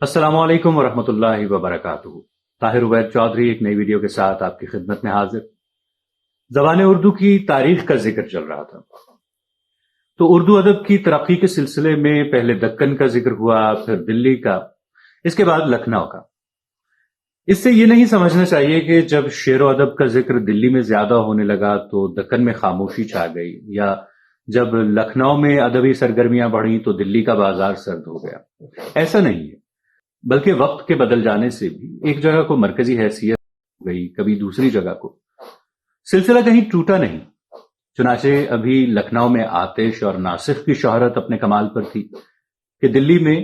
السلام علیکم ورحمۃ اللہ وبرکاتہ۔ طاہر عبید چودھری ایک نئی ویڈیو کے ساتھ آپ کی خدمت میں حاضر۔ زبان اردو کی تاریخ کا ذکر چل رہا تھا تو اردو ادب کی ترقی کے سلسلے میں پہلے دکن کا ذکر ہوا، پھر دلی کا، اس کے بعد لکھنؤ کا۔ اس سے یہ نہیں سمجھنا چاہیے کہ جب شعر و ادب کا ذکر دلی میں زیادہ ہونے لگا تو دکن میں خاموشی چھا گئی، یا جب لکھنؤ میں ادبی سرگرمیاں بڑھیں تو دلی کا بازار سرد ہو گیا۔ ایسا نہیں ہے، بلکہ وقت کے بدل جانے سے بھی ایک جگہ کو مرکزی حیثیت ہو گئی، کبھی دوسری جگہ کو۔ سلسلہ کہیں ٹوٹا نہیں، چنانچہ ابھی لکھنؤ میں آتش اور ناسخ کی شہرت اپنے کمال پر تھی کہ دلی میں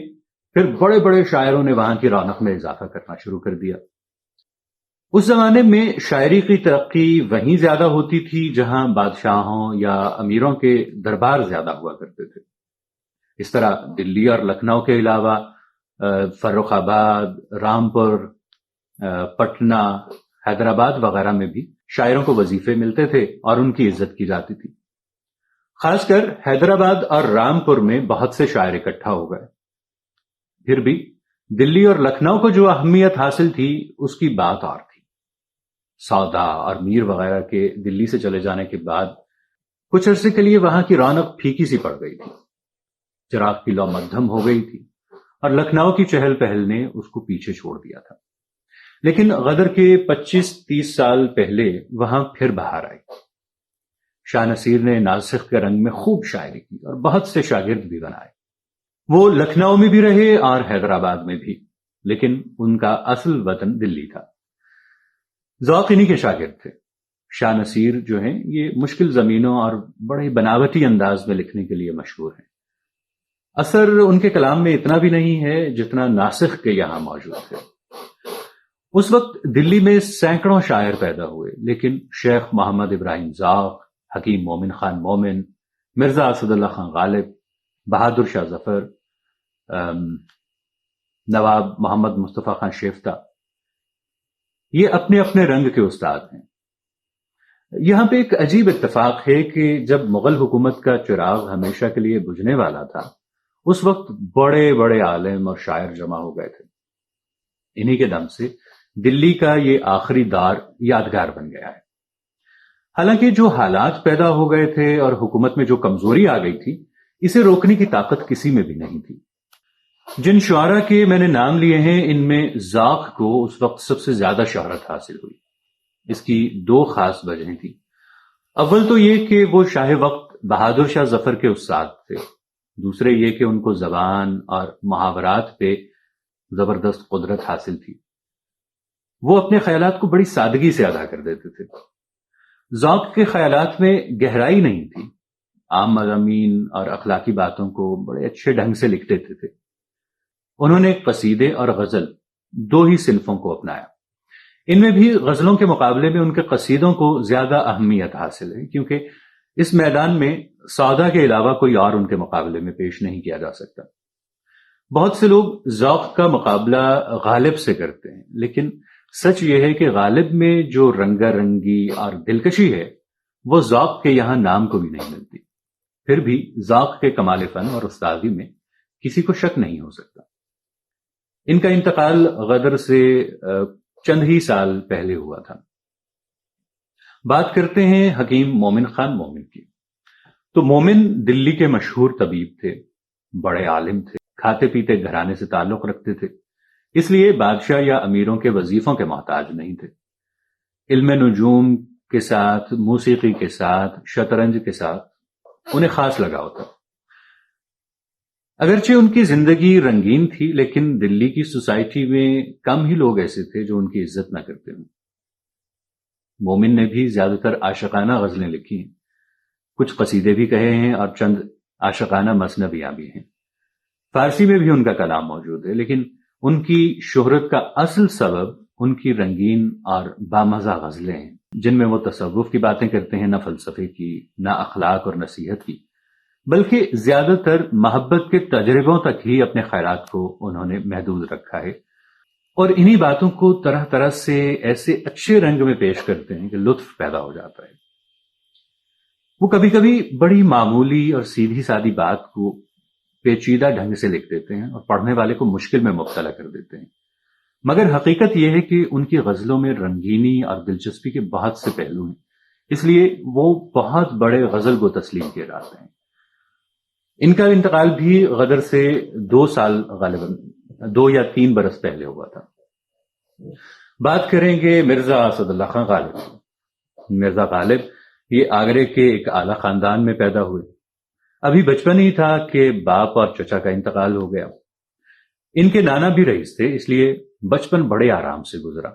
پھر بڑے بڑے شاعروں نے وہاں کی رونق میں اضافہ کرنا شروع کر دیا۔ اس زمانے میں شاعری کی ترقی وہیں زیادہ ہوتی تھی جہاں بادشاہوں یا امیروں کے دربار زیادہ ہوا کرتے تھے۔ اس طرح دلی اور لکھنؤ کے علاوہ فرخ آباد، رامپور، پٹنہ، حیدرآباد وغیرہ میں بھی شاعروں کو وظیفے ملتے تھے اور ان کی عزت کی جاتی تھی۔ خاص کر حیدرآباد اور رامپور میں بہت سے شاعر اکٹھا ہو گئے۔ پھر بھی دلی اور لکھنؤ کو جو اہمیت حاصل تھی اس کی بات اور تھی۔ سودا اور میر وغیرہ کے دلی سے چلے جانے کے بعد کچھ عرصے کے لیے وہاں کی رونق پھیکی سی پڑ گئی تھی، چراغ کی لو مدھم ہو گئی تھی اور لکھنؤ کی چہل پہل نے اس کو پیچھے چھوڑ دیا تھا۔ لیکن غدر کے 25-30 سال پہلے وہاں پھر بہار آئی۔ شاہ نصیر نے ناسخ کے رنگ میں خوب شاعری کی اور بہت سے شاگرد بھی بنائے۔ وہ لکھنؤ میں بھی رہے اور حیدرآباد میں بھی، لیکن ان کا اصل وطن دلی تھا۔ ذوق انہی کے شاگرد تھے۔ شاہ نصیر جو ہیں یہ مشکل زمینوں اور بڑے بناوٹی انداز میں لکھنے کے لیے مشہور ہیں۔ اثر ان کے کلام میں اتنا بھی نہیں ہے جتنا ناسخ کے یہاں موجود ہے۔ اس وقت دلی میں سینکڑوں شاعر پیدا ہوئے، لیکن شیخ محمد ابراہیم ذوق، حکیم مومن خان مومن، مرزا اسد اللہ خان غالب، بہادر شاہ ظفر، نواب محمد مصطفیٰ خان شیفتہ، یہ اپنے اپنے رنگ کے استاد ہیں۔ یہاں پہ ایک عجیب اتفاق ہے کہ جب مغل حکومت کا چراغ ہمیشہ کے لیے بجھنے والا تھا، اس وقت بڑے بڑے عالم اور شاعر جمع ہو گئے تھے۔ انہی کے دم سے دلی کا یہ آخری دور یادگار بن گیا ہے۔ حالانکہ جو حالات پیدا ہو گئے تھے اور حکومت میں جو کمزوری آ گئی تھی، اسے روکنے کی طاقت کسی میں بھی نہیں تھی۔ جن شعراء کے میں نے نام لیے ہیں، ان میں ذوق کو اس وقت سب سے زیادہ شہرت حاصل ہوئی۔ اس کی دو خاص وجہیں تھیں۔ اول تو یہ کہ وہ شاہ وقت بہادر شاہ ظفر کے استاد تھے، دوسرے یہ کہ ان کو زبان اور محاورات پہ زبردست قدرت حاصل تھی۔ وہ اپنے خیالات کو بڑی سادگی سے ادا کر دیتے تھے۔ ذوق کے خیالات میں گہرائی نہیں تھی، عام مضامین اور اخلاقی باتوں کو بڑے اچھے ڈھنگ سے لکھ دیتے تھے۔ انہوں نے قصیدے اور غزل دو ہی صنفوں کو اپنایا۔ ان میں بھی غزلوں کے مقابلے میں ان کے قصیدوں کو زیادہ اہمیت حاصل ہے، کیونکہ اس میدان میں سودا کے علاوہ کوئی اور ان کے مقابلے میں پیش نہیں کیا جا سکتا۔ بہت سے لوگ ذوق کا مقابلہ غالب سے کرتے ہیں، لیکن سچ یہ ہے کہ غالب میں جو رنگا رنگی اور دلکشی ہے وہ ذوق کے یہاں نام کو بھی نہیں ملتی۔ پھر بھی ذوق کے کمال فن اور استادی میں کسی کو شک نہیں ہو سکتا۔ ان کا انتقال غدر سے چند ہی سال پہلے ہوا تھا۔ بات کرتے ہیں حکیم مومن خان مومن کی۔ تو مومن دلی کے مشہور طبیب تھے، بڑے عالم تھے، کھاتے پیتے گھرانے سے تعلق رکھتے تھے، اس لیے بادشاہ یا امیروں کے وظیفوں کے محتاج نہیں تھے۔ علم نجوم کے ساتھ، موسیقی کے ساتھ، شطرنج کے ساتھ انہیں خاص لگاؤ تھا۔ اگرچہ ان کی زندگی رنگین تھی، لیکن دلی کی سوسائٹی میں کم ہی لوگ ایسے تھے جو ان کی عزت نہ کرتے ہوں۔ مومن نے بھی زیادہ تر عاشقانہ غزلیں لکھی ہیں، کچھ قصیدے بھی کہے ہیں اور چند عاشقانہ مثنویاں بھی ہیں۔ فارسی میں بھی ان کا کلام موجود ہے، لیکن ان کی شہرت کا اصل سبب ان کی رنگین اور بامزہ غزلیں ہیں، جن میں وہ تصوف کی باتیں کرتے ہیں، نہ فلسفے کی، نہ اخلاق اور نصیحت کی، بلکہ زیادہ تر محبت کے تجربوں تک ہی اپنے خیالات کو انہوں نے محدود رکھا ہے، اور انہی باتوں کو طرح طرح سے ایسے اچھے رنگ میں پیش کرتے ہیں کہ لطف پیدا ہو جاتا ہے۔ وہ کبھی کبھی بڑی معمولی اور سیدھی سادی بات کو پیچیدہ ڈھنگ سے لکھ دیتے ہیں اور پڑھنے والے کو مشکل میں مبتلا کر دیتے ہیں، مگر حقیقت یہ ہے کہ ان کی غزلوں میں رنگینی اور دلچسپی کے بہت سے پہلو ہیں، اس لیے وہ بہت بڑے غزل کو تسلیم کیے جاتے ہیں۔ ان کا انتقال بھی غدر سے 2 سال غالباً 2 یا 3 برس پہلے ہوا تھا۔ بات کریں گے مرزا اسد اللہ خان غالب۔ مرزا غالب یہ آگرے کے ایک اعلیٰ خاندان میں پیدا ہوئے۔ ابھی بچپن ہی تھا کہ باپ اور چچا کا انتقال ہو گیا۔ ان کے نانا بھی رئیس تھے، اس لیے بچپن بڑے آرام سے گزرا۔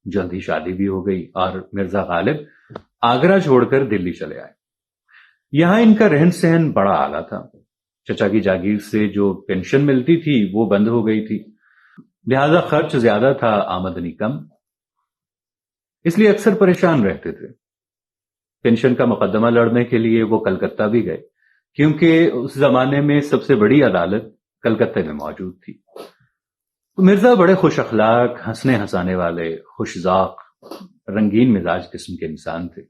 جلدی شادی بھی ہو گئی اور مرزا غالب آگرہ چھوڑ کر دلی چلے آئے۔ یہاں ان کا رہن سہن بڑا اعلیٰ تھا۔ چچا کی جاگیر سے جو پینشن ملتی تھی وہ بند ہو گئی تھی، لہذا خرچ زیادہ تھا، آمدنی کم، اس لیے اکثر پریشان رہتے تھے۔ پینشن کا مقدمہ لڑنے کے لیے وہ کلکتہ بھی گئے، کیونکہ اس زمانے میں سب سے بڑی عدالت کلکتہ میں موجود تھی۔ مرزا بڑے خوش اخلاق، ہنسنے ہنسانے والے، خوش ذوق، رنگین مزاج قسم کے انسان تھے۔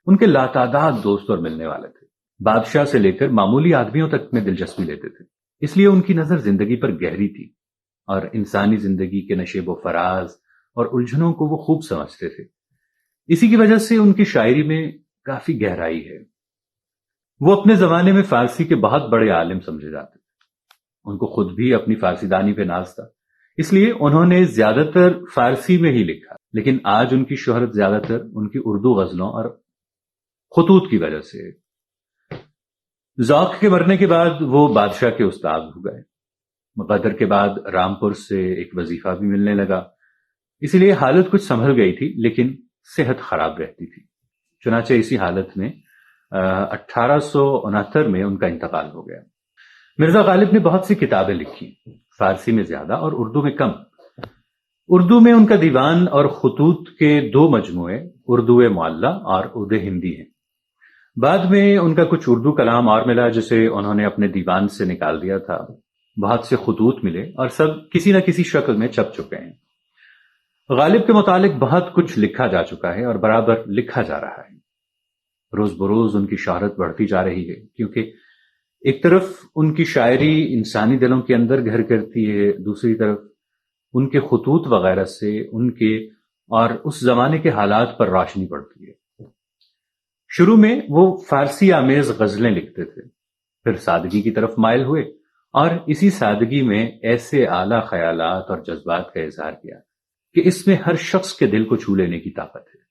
ان کے لاتعداد دوست اور ملنے والے تھے۔ بادشاہ سے لے کر معمولی آدمیوں تک میں دلچسپی لیتے تھے، اس لیے ان کی نظر زندگی پر گہری تھی اور انسانی زندگی کے نشیب و فراز اور الجھنوں کو وہ خوب سمجھتے تھے۔ اسی کی وجہ سے ان کی شاعری میں کافی گہرائی ہے۔ وہ اپنے زمانے میں فارسی کے بہت بڑے عالم سمجھے جاتے تھے۔ ان کو خود بھی اپنی فارسی دانی پہ ناز تھا، اس لیے انہوں نے زیادہ تر فارسی میں ہی لکھا، لیکن آج ان کی شہرت زیادہ تر ان کی اردو غزلوں اور خطوط کی وجہ سے ہے۔ ذوق کے مرنے کے بعد وہ بادشاہ کے استاد ہو گئے۔ غدر کے بعد رامپور سے ایک وظیفہ بھی ملنے لگا، اسی لیے حالت کچھ سنبھل گئی تھی، لیکن صحت خراب رہتی تھی۔ چنانچہ اسی حالت میں 1869 میں ان کا انتقال ہو گیا۔ مرزا غالب نے بہت سی کتابیں لکھی، فارسی میں زیادہ اور اردو میں کم۔ اردو میں ان کا دیوان اور خطوط کے 2 مجموعے اردو معلّہ اور اردو ہندی ہیں۔ بعد میں ان کا کچھ اردو کلام اور ملا جسے انہوں نے اپنے دیوان سے نکال دیا تھا۔ بہت سے خطوط ملے اور سب کسی نہ کسی شکل میں چھپ چکے ہیں۔ غالب کے متعلق بہت کچھ لکھا جا چکا ہے اور برابر لکھا جا رہا ہے۔ روز بروز ان کی شہرت بڑھتی جا رہی ہے، کیونکہ ایک طرف ان کی شاعری انسانی دلوں کے اندر گھر کرتی ہے، دوسری طرف ان کے خطوط وغیرہ سے ان کے اور اس زمانے کے حالات پر روشنی پڑتی ہے۔ شروع میں وہ فارسی آمیز غزلیں لکھتے تھے، پھر سادگی کی طرف مائل ہوئے اور اسی سادگی میں ایسے اعلیٰ خیالات اور جذبات کا اظہار کیا کہ اس میں ہر شخص کے دل کو چھو لینے کی طاقت ہے۔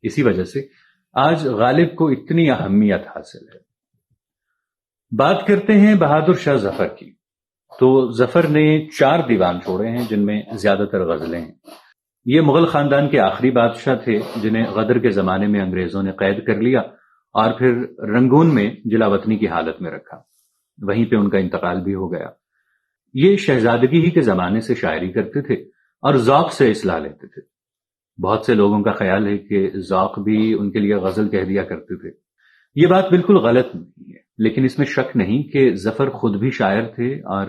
اسی وجہ سے آج غالب کو اتنی اہمیت حاصل ہے۔ بات کرتے ہیں بہادر شاہ ظفر کی، تو ظفر نے 4 دیوان چھوڑے ہیں جن میں زیادہ تر غزلیں ہیں۔ یہ مغل خاندان کے آخری بادشاہ تھے جنہیں غدر کے زمانے میں انگریزوں نے قید کر لیا اور پھر رنگون میں جلا وطنی کی حالت میں رکھا، وہیں پہ ان کا انتقال بھی ہو گیا۔ یہ شہزادگی ہی کے زمانے سے شاعری کرتے تھے اور ذوق سے اصلاح لیتے تھے۔ بہت سے لوگوں کا خیال ہے کہ ذوق بھی ان کے لیے غزل کہہ دیا کرتے تھے۔ یہ بات بالکل غلط نہیں ہے، لیکن اس میں شک نہیں کہ ظفر خود بھی شاعر تھے اور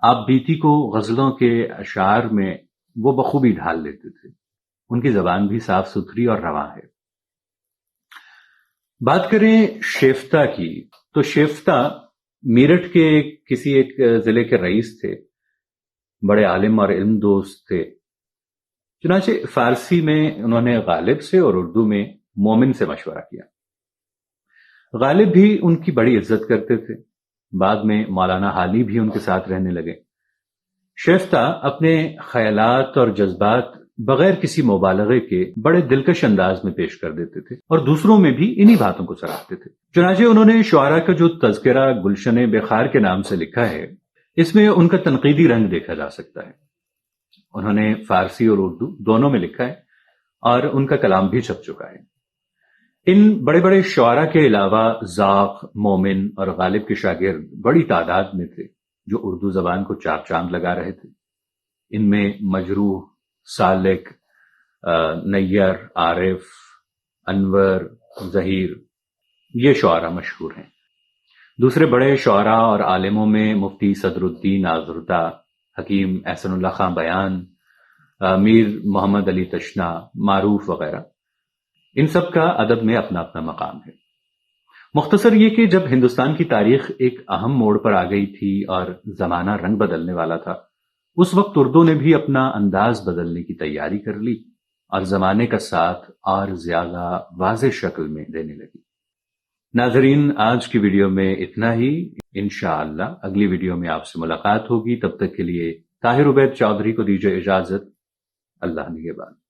آپ بیتی کو غزلوں کے اشعار میں وہ بخوبی ڈھال لیتے تھے۔ ان کی زبان بھی صاف ستھری اور رواں ہے۔ بات کریں شیفتہ کی، تو شیفتہ میرٹھ کے کسی ایک ضلع کے رئیس تھے، بڑے عالم اور علم دوست تھے۔ چنانچہ فارسی میں انہوں نے غالب سے اور اردو میں مومن سے مشورہ کیا۔ غالب بھی ان کی بڑی عزت کرتے تھے۔ بعد میں مولانا حالی بھی ان کے ساتھ رہنے لگے۔ شیفتہ اپنے خیالات اور جذبات بغیر کسی مبالغے کے بڑے دلکش انداز میں پیش کر دیتے تھے اور دوسروں میں بھی انہی باتوں کو سراہتے تھے۔ چنانچہ انہوں نے شعراء کا جو تذکرہ گلشن بخار کے نام سے لکھا ہے، اس میں ان کا تنقیدی رنگ دیکھا جا سکتا ہے۔ انہوں نے فارسی اور اردو دونوں میں لکھا ہے اور ان کا کلام بھی چھپ چکا ہے۔ ان بڑے بڑے شعراء کے علاوہ ذوق، مومن اور غالب کے شاگرد بڑی تعداد میں تھے جو اردو زبان کو 4 چاند لگا رہے تھے۔ ان میں مجروح، سالک، نیر، عارف، انور، ظہیر، یہ شعراء مشہور ہیں۔ دوسرے بڑے شعراء اور عالموں میں مفتی صدر الدین آزردہ، حکیم احسن اللہ خان بیان، میر محمد علی تشنا، معروف وغیرہ، ان سب کا ادب میں اپنا اپنا مقام ہے۔ مختصر یہ کہ جب ہندوستان کی تاریخ ایک اہم موڑ پر آ گئی تھی اور زمانہ رنگ بدلنے والا تھا، اس وقت اردو نے بھی اپنا انداز بدلنے کی تیاری کر لی اور زمانے کا ساتھ اور زیادہ واضح شکل میں دینے لگی۔ ناظرین، آج کی ویڈیو میں اتنا ہی۔ انشاءاللہ اگلی ویڈیو میں آپ سے ملاقات ہوگی، تب تک کے لیے طاہر عبید چودھری کو دیجیے اجازت۔ اللہ نگہبان۔